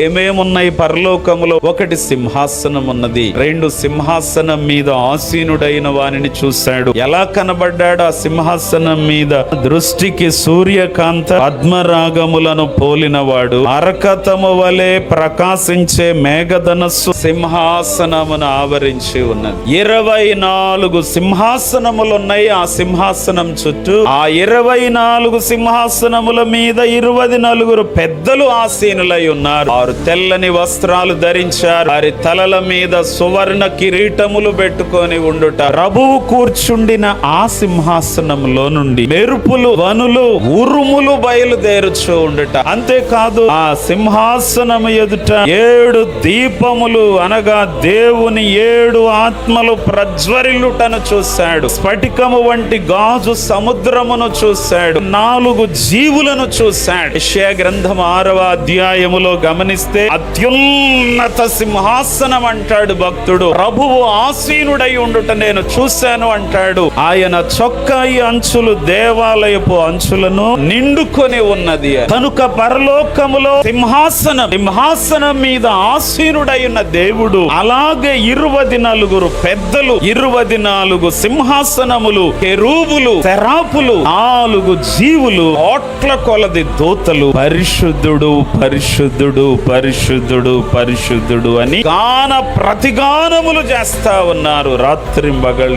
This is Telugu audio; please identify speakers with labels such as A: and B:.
A: ఏమేమున్నాయి పరలోకములో? ఒకటి సింహాసనం ఉన్నది, రెండు సింహాసనం మీద ఆసీనుడైన వానిని చూశాడు. ఎలా కనబడ్డాడు ఆ సింహాసనం మీద? దృష్టికి సూర్యకాంత పద్మరాగములను పోలినవాడు, అరకతము వలె ప్రకాశించే మేఘధనస్సు సింహాసనమును ఆవరించి ఉన్నది. 24 సింహాసనములున్నాయి ఆ సింహాసనం చుట్టూ. ఆ 24 సింహాసనముల మీద 24 పెద్దలు ఆసీనులై ఉన్నారు. వారు తెల్లని వస్త్రాలు ధరించారు, వారి తలల మీద సువర్ణ కిరీటములు పెట్టుకొని ఉండుట. ప్రభువు కూర్చుండిన ఆ సింహాసనంలో నుండి మెరుపులు, వనులు, ఉరుములు బయలుదేరుచూ ఉండుట. అంతేకాదు, ఆ సింహాసనము ఎదుట 7 దీపములు అనగా దేవుని 7 ఆత్మలు ప్రజ్వరిల్లుటను చూశాడు. స్ఫటికము వంటి గాజు సముద్రమును చూశాడు. 4 జీవులను చూశాడు. యెషయా గ్రంథం 6వ అధ్యాయములో గమనిస్తే అత్యున్నత సింహాసనం అంటాడు భక్తుడు. ప్రభువు ఆసీనుడై ఉండుట నేను చూశాను అంటాడు. ఆయన చొక్కాయి అంచులు దేవాలయపు అంచులను నిండుకొని ఉన్నది. కనుక పరలోకములో సింహాసనం మీద ఆసీనుడై ఉన్న దేవుడు, అలాగే 24 పెద్దలు, 24 సింహాసనములు, కెరూబులు, సెరాపులు, 4 జీవులు, కోట్ల కొలది దూతలు పరిశుద్ధుడు పరిశుద్ధుడు పరిశుద్ధుడు పరిశుద్ధుడు అని గాన ప్రతిగానములు చేస్తా ఉన్నారు రాత్రింబగళ్ళు.